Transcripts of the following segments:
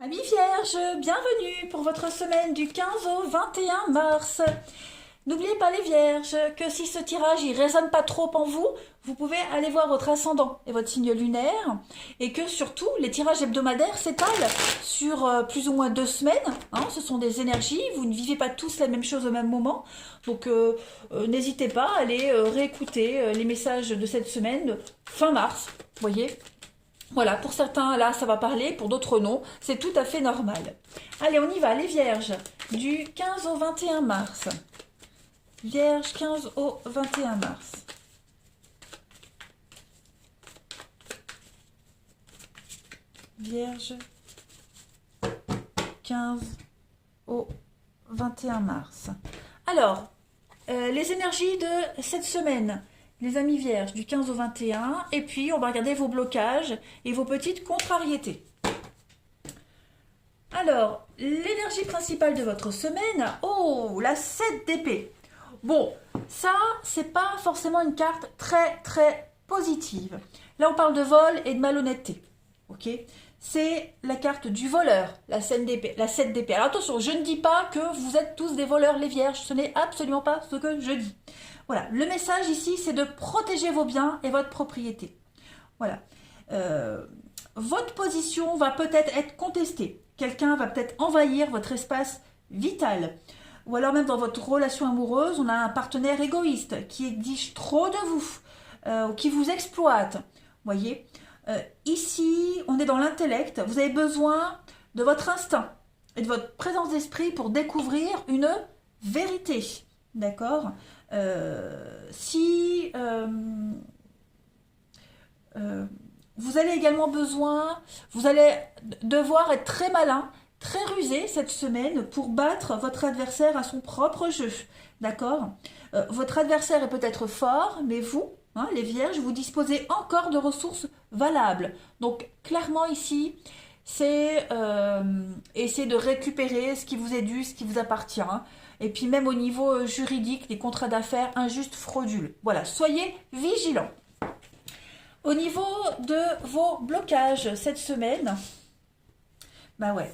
Amis vierges, bienvenue pour votre semaine du 15 au 21 mars. N'oubliez pas les vierges que si ce tirage il résonne pas trop en vous, vous pouvez aller voir votre ascendant et votre signe lunaire et que surtout les tirages hebdomadaires s'étalent sur plus ou moins 2 semaines. Ce sont des énergies, vous ne vivez pas tous la même chose au même moment. Donc n'hésitez pas à aller réécouter les messages de cette semaine fin mars, vous voyez. Voilà, pour certains, là, ça va parler, pour d'autres, non. C'est tout à fait normal. Allez, on y va, les vierges, du 15 au 21 mars. Vierge, 15 au 21 mars. Vierge, 15 au 21 mars. Alors, les énergies de cette semaine. Les amis vierges, du 15 au 21. Et puis, on va regarder vos blocages et vos petites contrariétés. Alors, l'énergie principale de votre semaine. Oh, la 7 d'épée. Bon, ça, c'est pas forcément une carte très, très positive. Là, on parle de vol et de malhonnêteté. Ok ? C'est la carte du voleur, la 7 d'épée. La 7 d'épée. Alors attention, je ne dis pas que vous êtes tous des voleurs, les vierges. Ce n'est absolument pas ce que je dis. Voilà, le message ici, c'est de protéger vos biens et votre propriété. Voilà. Votre position va peut-être être contestée. Quelqu'un va peut-être envahir votre espace vital. Ou alors même dans votre relation amoureuse, on a un partenaire égoïste qui exige trop de vous, ou qui vous exploite. Voyez, ici, on est dans l'intellect. Vous avez besoin de votre instinct et de votre présence d'esprit pour découvrir une vérité. D'accord ? Si vous allez également vous allez devoir être très malin, très rusé cette semaine pour battre votre adversaire à son propre jeu. D'accord ? Votre adversaire est peut-être fort, mais vous, les vierges, vous disposez encore de ressources valables. Donc clairement ici, c'est essayer de récupérer ce qui vous est dû, ce qui vous appartient. Et puis même au niveau juridique, les contrats d'affaires injustes, frauduleux. Voilà, soyez vigilants. Au niveau de vos blocages cette semaine, bah ouais,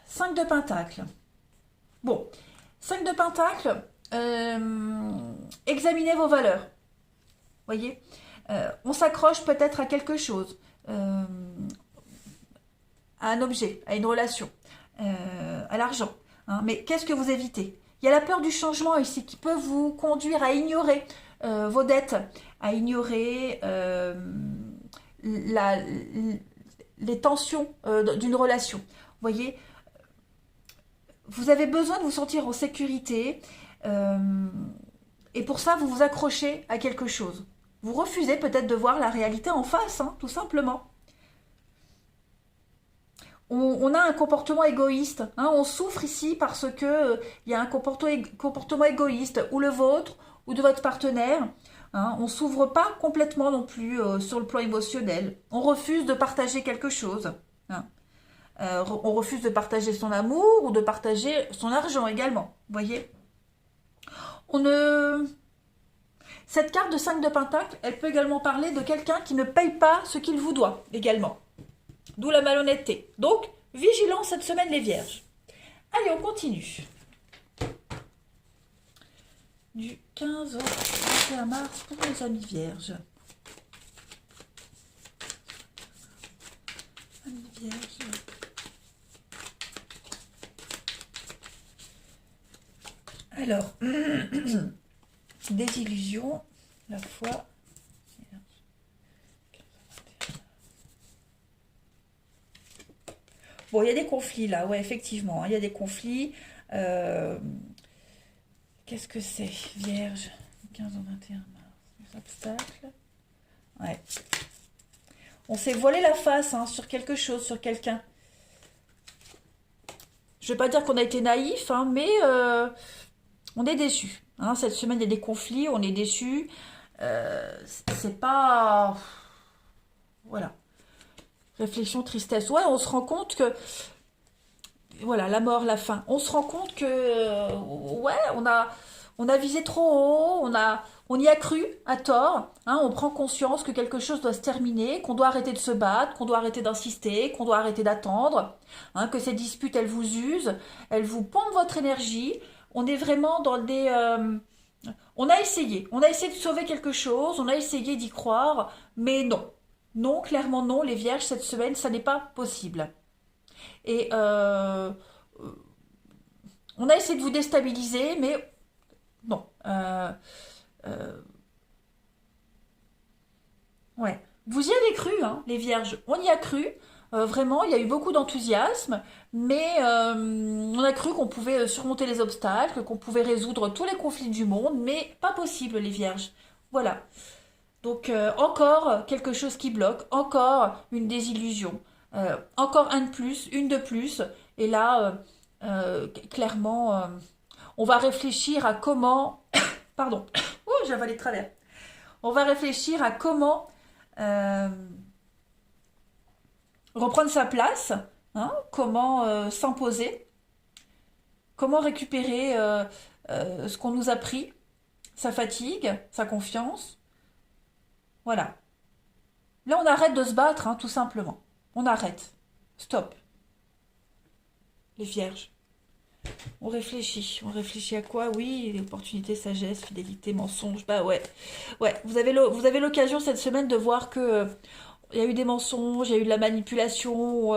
5 de Pentacle. Bon, 5 de Pentacle, examinez vos valeurs. Voyez, on s'accroche peut-être à quelque chose, à un objet, à une relation, à l'argent. Mais qu'est-ce que vous évitez? Il y a la peur du changement ici qui peut vous conduire à ignorer vos dettes, à ignorer les tensions d'une relation. Vous voyez, vous avez besoin de vous sentir en sécurité et pour ça, vous vous accrochez à quelque chose. Vous refusez peut-être de voir la réalité en face, tout simplement. On a un comportement égoïste. On souffre ici parce que il y a un comportement égoïste, ou le vôtre, ou de votre partenaire. On ne s'ouvre pas complètement non plus sur le plan émotionnel. On refuse de partager quelque chose. On refuse de partager son amour ou de partager son argent également. Vous voyez, cette carte de 5 de Pentacle, elle peut également parler de quelqu'un qui ne paye pas ce qu'il vous doit également. D'où la malhonnêteté. Donc, vigilance cette semaine les vierges. Allez, on continue. Du 15 au 21 mars pour les amis vierges. Amis vierges. Alors, des illusions, la foi. Bon, il y a des conflits là, ouais, effectivement, il y a des conflits. Qu'est-ce que c'est, Vierge, 15 au 21 mars, les obstacles. Ouais. On s'est voilé la face sur quelque chose, sur quelqu'un. Je ne vais pas dire qu'on a été naïf, mais on est déçus. Cette semaine, il y a des conflits, on est déçus. C'est pas... Voilà. Réflexion, tristesse. Ouais, on se rend compte que... Voilà, la mort, la fin. On se rend compte que... ouais, on a on a visé trop haut, on y a cru à tort, hein, on prend conscience que quelque chose doit se terminer, qu'on doit arrêter de se battre, qu'on doit arrêter d'insister, qu'on doit arrêter d'attendre, hein, que ces disputes, elles vous usent, elles vous pompent votre énergie. On est vraiment dans des... on a essayé de sauver quelque chose, on a essayé d'y croire, mais non. Non, clairement non, les vierges, cette semaine, ça n'est pas possible. Et on a essayé de vous déstabiliser, mais non. Euh, ouais. Vous y avez cru, hein, les vierges. On y a cru. Vraiment, il y a eu beaucoup d'enthousiasme, mais on a cru qu'on pouvait surmonter les obstacles, qu'on pouvait résoudre tous les conflits du monde, mais pas possible, les vierges. Voilà. Donc encore quelque chose qui bloque, encore une désillusion, encore un de plus, une de plus. Et là, clairement, on va réfléchir à comment... Pardon, oh, j'ai avalé de travers. On va réfléchir à comment euh, reprendre sa place, hein, comment s'imposer, comment récupérer ce qu'on nous a pris, sa fatigue, sa confiance. Voilà. Là, on arrête de se battre, hein, tout simplement. On arrête. Stop. Les vierges. On réfléchit. On réfléchit à quoi? Oui, opportunité, sagesse, fidélité, mensonge. Bah ouais. Ouais, vous avez l'occasion cette semaine de voir que il y a eu des mensonges, il y a eu de la manipulation,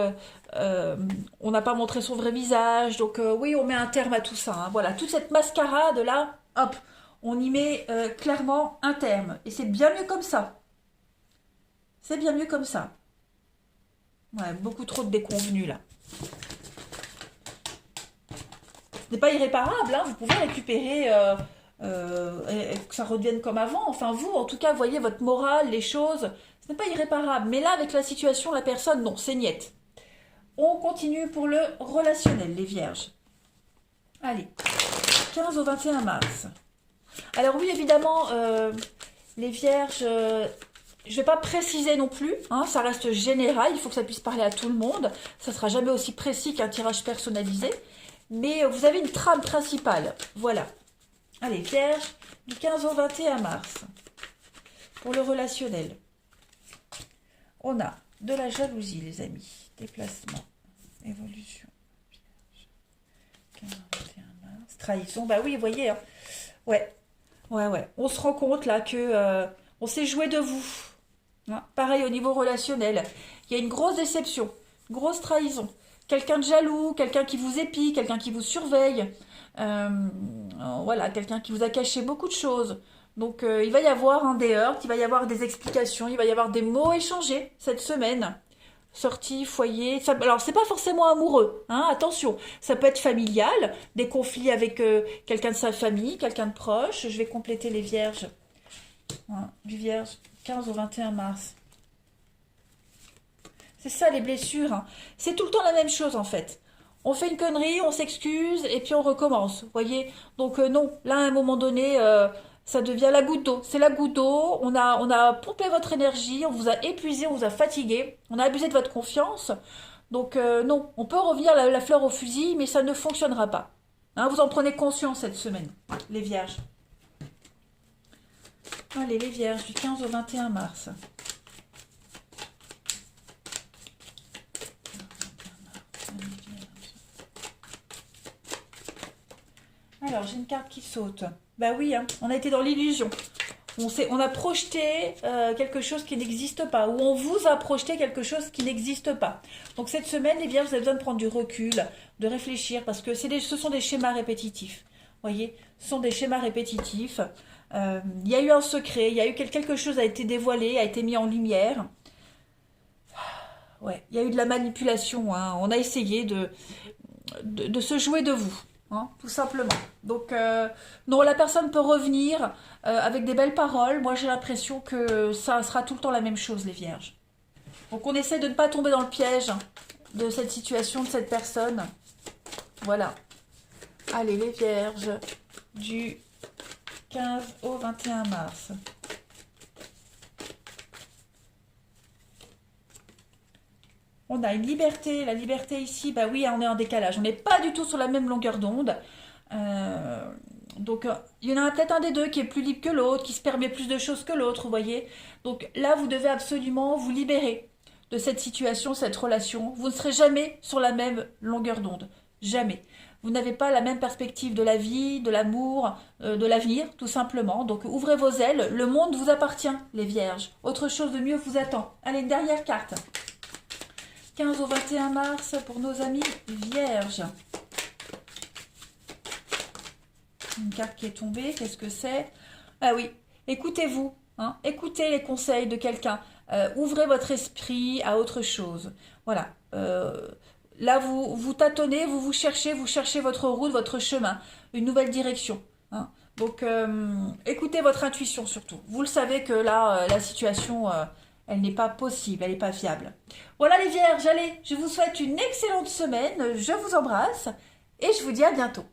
on n'a pas montré son vrai visage. Donc oui, on met un terme à tout ça, hein. Voilà, toute cette mascarade là, hop, on y met clairement un terme. Et c'est bien mieux comme ça. C'est bien mieux comme ça. Ouais, beaucoup trop de déconvenus là. Ce n'est pas irréparable, hein. Vous pouvez récupérer et que ça redevienne comme avant. Enfin, vous, en tout cas, voyez votre morale, les choses. Ce n'est pas irréparable. Mais là, avec la situation, la personne, non, c'est niette. On continue pour le relationnel, les vierges. Allez, 15 au 21 mars. Alors oui, évidemment, les vierges, je ne vais pas préciser non plus, hein, ça reste général, il faut que ça puisse parler à tout le monde. Ça ne sera jamais aussi précis qu'un tirage personnalisé. Mais vous avez une trame principale. Voilà. Allez, vierge, du 15 au 21 mars. Pour le relationnel. On a de la jalousie, les amis. Déplacement. Évolution. Vierge. 15 au 21 mars. Trahison. Bah oui, vous voyez. Hein. Ouais. Ouais. On se rend compte là que on s'est joué de vous. Hein. Pareil au niveau relationnel. Il y a une grosse déception. Grosse trahison. Quelqu'un de jaloux, quelqu'un qui vous épie, quelqu'un qui vous surveille, voilà, quelqu'un qui vous a caché beaucoup de choses. Donc il va y avoir des heurts, il va y avoir des explications, il va y avoir des mots échangés cette semaine. Sortie, foyer, ça, alors c'est pas forcément amoureux, hein, attention, ça peut être familial, des conflits avec quelqu'un de sa famille, quelqu'un de proche. Je vais compléter les vierges, hein, du vierge 15 au 21 mars. C'est ça les blessures, hein. C'est tout le temps la même chose en fait. On fait une connerie, on s'excuse et puis on recommence. Vous voyez? Donc non, là à un moment donné, ça devient la goutte d'eau. C'est la goutte d'eau. On a pompé votre énergie, on vous a épuisé, on vous a fatigué, on a abusé de votre confiance. Donc non, on peut revenir la fleur au fusil, mais ça ne fonctionnera pas. Hein, vous en prenez conscience cette semaine, les vierges. Allez, les vierges, du 15 au 21 mars. Alors, j'ai une carte qui saute. Bah oui, hein, on a été dans l'illusion. On a projeté quelque chose qui n'existe pas, ou on vous a projeté quelque chose qui n'existe pas. Donc cette semaine, les vierges, vous avez besoin de prendre du recul, de réfléchir, parce que ce sont des schémas répétitifs. Vous voyez, ce sont des schémas répétitifs. Il y a eu un secret, il y a eu quelque chose a été dévoilé, a été mis en lumière. Ouais, il y a eu de la manipulation, hein. On a essayé de se jouer de vous. Hein, tout simplement. Donc, non, la personne peut revenir avec des belles paroles. Moi, j'ai l'impression que ça sera tout le temps la même chose, les vierges. Donc, on essaie de ne pas tomber dans le piège de cette situation, de cette personne. Voilà. Allez, les vierges, du 15 au 21 mars. On a une liberté, la liberté ici, bah oui, on est en décalage. On n'est pas du tout sur la même longueur d'onde. Donc, il y en a peut-être un des deux qui est plus libre que l'autre, qui se permet plus de choses que l'autre, vous voyez. Donc là, vous devez absolument vous libérer de cette situation, cette relation. Vous ne serez jamais sur la même longueur d'onde. Jamais. Vous n'avez pas la même perspective de la vie, de l'amour, de l'avenir, tout simplement. Donc ouvrez vos ailes. Le monde vous appartient, les vierges. Autre chose de mieux vous attend. Allez, une dernière carte. 15 au 21 mars pour nos amis vierges. Une carte qui est tombée, qu'est-ce que c'est? Ah oui, écoutez-vous, hein, écoutez les conseils de quelqu'un. Ouvrez votre esprit à autre chose. Voilà. Là, vous tâtonnez, vous cherchez votre route, votre chemin, une nouvelle direction. Hein. Donc, écoutez votre intuition surtout. Vous le savez que là, la situation, elle n'est pas possible, elle n'est pas viable. Voilà les vierges, allez, je vous souhaite une excellente semaine, je vous embrasse et je vous dis à bientôt.